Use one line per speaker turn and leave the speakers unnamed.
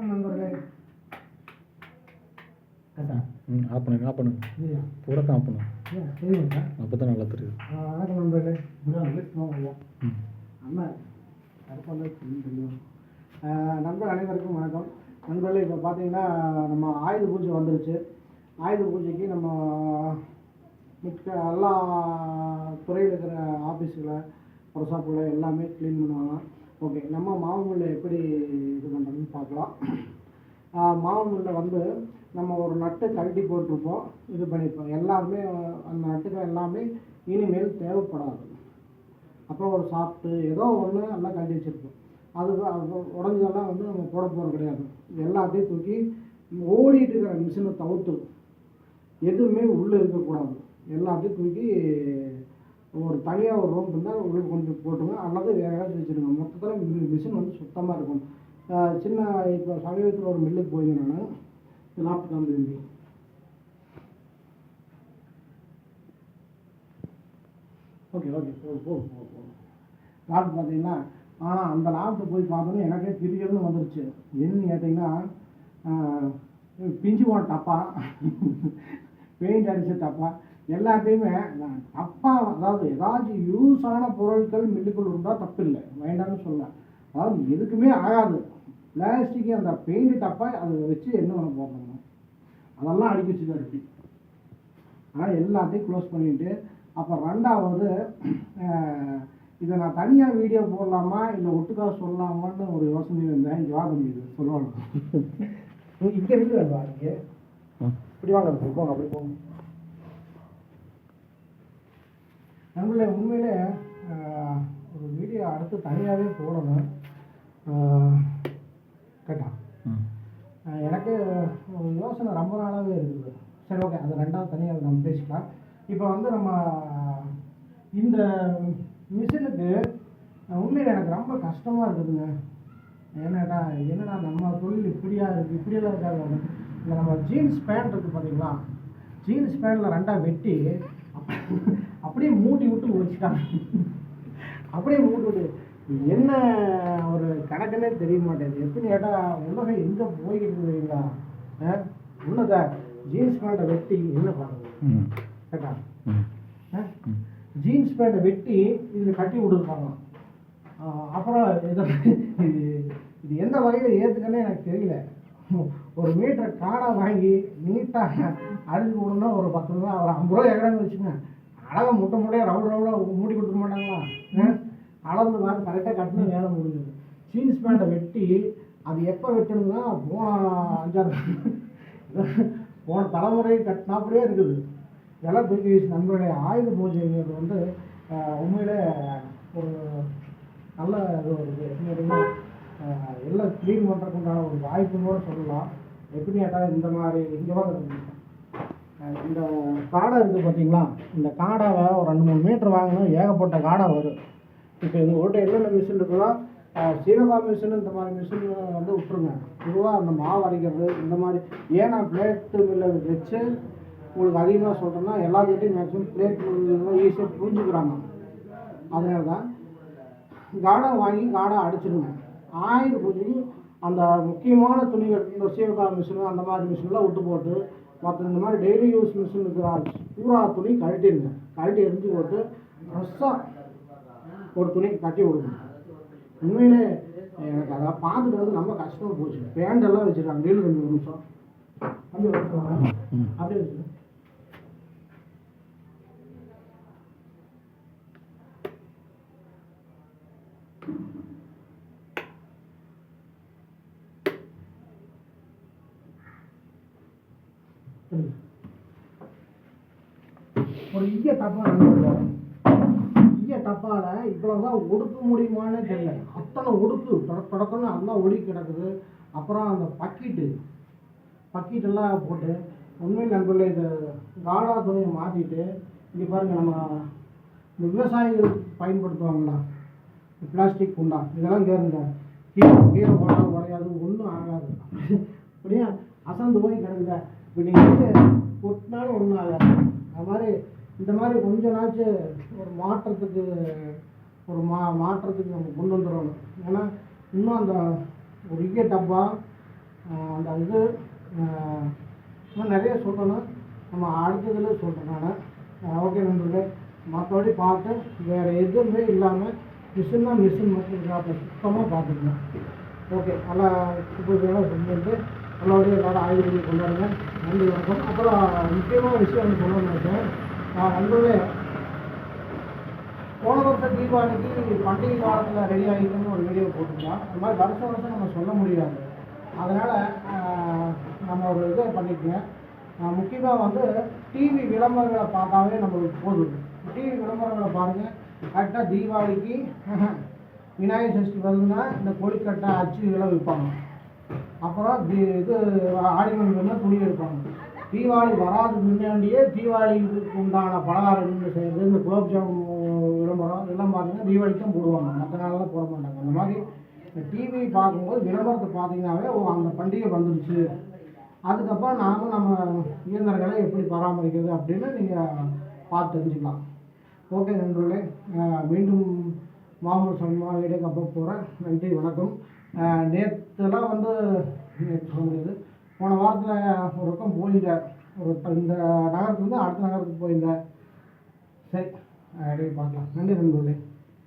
வணக்கம் நண்பர்களே.
ஆஃப் பண்ணுங்க, ஆஃப் பண்ணுங்க. பூரா ஆஃப் பண்ணுங்க.
தெரியுங்களா?
அப்போ தான் நல்லா தெரியுது.
வணக்கம் நண்பர்களே. அண்ணா கருப்பாக தெரியும். நண்பர்கள் அனைவருக்கும் வணக்கம். நண்பர்களே, இப்போ பார்த்தீங்கன்னா நம்ம ஆயுத பூஜை வந்துருச்சு. ஆயுத பூஜைக்கு நம்ம மிக்க எல்லா துறையில் இருக்கிற ஆஃபீஸுகளை ஒர்க்ஷாப்பில் எல்லாமே க்ளீன் பண்ணுவாங்க. ஓகே, நம்ம மாவு மில்லை எப்படி இது பண்ணுறதுன்னு பார்க்கலாம். மாவு மில்லை வந்து நம்ம ஒரு நட்டு கழட்டி போட்டிருப்போம், இது பண்ணியிருப்போம். எல்லாருமே அந்த நட்டுகள் எல்லாமே இனிமேல் தேவைப்படாது. அப்புறம் ஒரு சாப்பிட்டு ஏதோ ஒன்று எல்லாம் கழட்டி வச்சுருப்போம். அது உடஞ்சதெல்லாம் வந்து நம்ம போட போகிறது கிடையாது. எல்லாத்தையும் தூக்கி ஓடிட்டு இருக்கிற மிஷினை தவிர்த்து எதுவுமே உள்ளே இருக்கக்கூடாது. எல்லாத்தையும் தூக்கி ஒரு தனியாக ஒரு ரூம் இருந்தால் உள்ளே கொண்டு போட்டுங்க, அல்லது வேறு ஏதாச்சும் வச்சுருங்க. மொத்தத்தில் மிஷின் வந்து சுத்தமாக இருக்கும். சின்ன இப்போ சமீபத்தில் ஒரு மில்லுக்கு போயிருந்தேன் நான். லாப்டாப் காமிச்சு ஓகே லாப்டாப் பார்த்தீங்கன்னா, ஆனால் அந்த லாப்டாப் போய் பார்த்தோன்னே எனக்கே திடீர்னு வந்துருச்சு. என்னன்னு கேட்டிங்கன்னா, பிஞ்சு போன டப்பா, பெயிண்ட் அடித்த டப்பா, எல்லாத்தையுமே டப்பா, அதாவது ஏதாச்சும் யூஸான பொருட்கள் மில்லுக்குள் இருந்தால் தப்பு இல்லை, வேண்டாம்னு சொல்லலாம். அதாவது எதுக்குமே ஆகாது பிளாஸ்டிக்கு அந்த பெயிண்ட் டப்பா அதை வச்சு என்ன பண்ண போடணும், அதெல்லாம் அடிக்க வச்சுதான். ஆனால் எல்லாத்தையும் க்ளோஸ் பண்ணிவிட்டு, அப்போ ரெண்டாவது இதை நான் தனியாக வீடியோ போடலாமா இல்லை ஒட்டுக்காக சொல்லலாமான்னு ஒரு யோசனை இருந்தேன். இங்கே வாங்க முடியுது சொல்லுவாங்க. இங்கே இருக்குது இங்கே இப்படி வாங்க, போங்க, அப்படி போங்க. நம்மள உண்மையிலே ஒரு வீடியோ அடுத்து தனியாகவே போடணும் கேட்டா. எனக்கு ஒரு யோசனை ரொம்ப நாளாகவே இருக்குது. சரி, ஓகே, அது ரெண்டாவது தனியாக நம்ம பேசிக்கலாம். இப்போ வந்து நம்ம இந்த மிஷினுக்கு உண்மையில் எனக்கு ரொம்ப கஷ்டமாக இருக்குதுங்க. என்னடா நம்ம தொழில் இப்படியா இருக்குது, இப்படியெல்லாம் இருக்காது. இந்த நம்ம ஜீன்ஸ் பேண்ட் இருக்குது பார்த்தீங்களா, ஜீன்ஸ் பேண்ட்டில் ரெண்டாக வெட்டி அப்படியே மூட்டி விட்டு வச்சுட்டாங்க. அப்படியே மூட்டி விட்டு என்ன ஒரு கணக்குன்னே தெரிய மாட்டேங்குது. எப்படி கேட்டால் உலகம் எங்கே போய்கிட்டு இருக்குதுங்களா. உன்னதா ஜீன்ஸ் பேண்ட்டை வெட்டி என்ன பண்ணுறது கேட்டா, ஜீன்ஸ் பேண்ட்டை வெட்டி இதில் கட்டி விட்டுருப்பாங்க. அப்புறம் இது எந்த வகையில் ஏற்றுக்கன்னே எனக்கு தெரியல. ஒரு மீட்டர் காடை வாங்கி நீட்டாக அடிச்சு விடணும்னா ஒரு 10 ரூபா, ஒரு 50 ரூபா எகடான்னு வச்சுங்க. அழகாக முட்டையாக ரவுண்டாக மூடி கொடுக்க மாட்டாங்களா. அளந்து பார்த்து கரெக்டாக கட்டினா வேலை முடிஞ்சது. ஜீன்ஸ் பேண்ட்டை வெட்டி அது எப்போ வெட்டணும்னா போன தலைமுறை கட்டினாப்படியே இருக்குது. இதெல்லாம் தூக்கி வீசி நம்மளுடைய ஆயுத பூஜைங்கிறது வந்து உண்மையிலே ஒரு நல்ல இது இருக்குது. எப்படின்னா எல்லாம் க்ளீன் பண்ணுறதுக்குண்டான ஒரு வாய்ப்புன்னு கூட சொல்லலாம். எப்படி கேட்டால் இந்த மாதிரி இங்கே தான் இந்த காடை இருக்குது பார்த்தீங்களா, இந்த காடாவை ஒரு 2-3 மீட்டர் வாங்கினா ஏகப்பட்ட காடை வரும். இப்போ உங்கள்கிட்ட என்னென்ன மிஷின் இருக்குதோ சீவகா மிஷின் இந்த மாதிரி மிஷின் வந்து விட்டுருங்க. பொதுவாக அந்த மாவு அரைக்கிறது இந்த மாதிரி ஏன்னா பிளேட்டு மில்லை வச்சு உங்களுக்கு அதிகமாக சொல்கிறேன்னா எல்லாத்துக்கிட்டையும் மேக்ஸிமம் பிளேட் மில்லுலாம் ஈஸியாக புரிஞ்சுக்கிறாங்க. அதனால தான் காடை வாங்கி காடை அடிச்சிடுங்க. ஆயுத பூஜைக்கு அந்த முக்கியமான துணிகள் இந்த சீவகா மிஷின் அந்த மாதிரி மிஷின்லாம் விட்டு போட்டு மற்ற இந்த மாதிரி டெய்லி யூஸ் மிஷின் இருக்கிற பூரா துணி கழட்டிடுங்க. கழட்டி எரிஞ்சு போட்டு ஃப்ரெஷ்ஷாக ஒரு துணிக்கு கட்டி விடுங்க. உண்மையிலே எனக்கு அதை பார்த்துட்டு வந்து ரொம்ப கஷ்டமாக போச்சு. பேண்டெல்லாம் வச்சுருக்காங்க. டெய்லி 2 நிமிஷம் அப்படியே வச்சுருவாங்க. அப்படியே வச்சுருக்கேன். ஒரு ஈய டப்பா ஈய டப்பாவில் இவ்வளோதான் ஒடுக்க முடியுமான்னு தெரியல. அத்தனை ஒடுக்கு தொடக்கன்னு எல்லாம் ஒளி கிடக்குது. அப்புறம் அந்த பக்கெட்டெல்லாம் போட்டு உண்மையில் நண்பர்களே இது காடா துணியை மாற்றிட்டு இங்கே பாருங்கள், நம்ம இந்த விவசாயிகள் பயன்படுத்துவாங்களா பிளாஸ்டிக் குண்டா, இதெல்லாம் கேருங்க. கீரை போட்டால் உடையாது, ஒன்றும் ஆகாது. அப்படியே அசந்து போய் கிடக்குங்க. இப்போ நீங்கள் கொட்டினாலும் ஒன்றும் ஆகாது. அது மாதிரி இந்த மாதிரி கொஞ்ச நாச்சு ஒரு மாற்றத்துக்கு மாற்றத்துக்கு நம்ம கொண்டு வந்துடணும். ஏன்னா இன்னும் அந்த ஒரு ஈய டப்பா அந்த இது இன்னும் நிறைய சொல்லணும், நம்ம அடுத்ததில் சொல்கிறேன் நான். ஓகே நண்பர்களே, மற்றபடி பார்த்து வேறு எதுவுமே இல்லாமல் மிஷின் தான் மிஷின் மட்டும் அப்போ சுத்தமாக பார்த்துக்கணும். ஓகே, நல்லா சுற்றுலாம் சொல்லிட்டு நல்லபடியாக எல்லோரும் ஆயுதங்களை கொண்டாடுங்க. நன்றி, வணக்கம். அப்புறம் முக்கியமான விஷயம் ஒன்று சொல்லணும்னு நினைச்சேன். நண்பர்களே, போன வருஷம் தீபாவளிக்கு பண்டிகை காலத்தில் ரெடி ஆகிட்டுன்னு ஒரு வீடியோ போட்டிருந்தோம். அது மாதிரி வருஷம் நம்ம சொல்ல முடியாது. அதனால் நம்ம ஒரு இதை பண்ணிக்கங்க. முக்கியமாக வந்து டிவி விளம்பரங்களை பார்த்தாவே நம்மளுக்கு போதும். டிவி விளம்பரங்களை பாருங்கள். கரெக்டாக தீபாவளிக்கு விநாயகர் சஷ்டி வருதுன்னா இந்த கொடிக்கட்டை அச்சுகளை விற்பாங்க. அப்புறம் இது ஆடிமங்கள்னா துணி எடுப்பாங்க. தீபாவளி வராது முன்னாடியே தீபாவளிக்கு உண்டான பலகாரங்கள் செய்கிறது, இந்த குலோப்ஜாம் விளம்பரம் இதெல்லாம் பார்த்தீங்கன்னா தீபாவளிக்கு தான் போடுவாங்க, மற்ற நாளெல்லாம் போட மாட்டாங்க. அந்த மாதிரி இந்த டிவி பார்க்கும்போது விளம்பரத்தை பார்த்தீங்கன்னாவே அந்த பண்டிகை வந்துடுச்சு. அதுக்கப்புறம் நாமும் நம்ம இயந்திரங்களை எப்படி பராமரிக்கிறது அப்படின்னு நீங்கள் பார்த்து தெரிஞ்சுக்கலாம். ஓகே நண்பர்களே, மீண்டும் மாமூல் சம்பவம் வீடியோக்கு அப்போ போகிறேன். நன்றி, வணக்கம். நேற்றுலாம் வந்து நேற்று சொல்ல முடியாது, போன வாரத்தில் ஒரு பக்கம் போயிருந்தேன். இந்த நகரத்துலேருந்து அடுத்த நகரத்துக்கு போயிருந்தேன். சரி, அப்படியே பார்க்கலாம். நன்றி நண்பர்களே.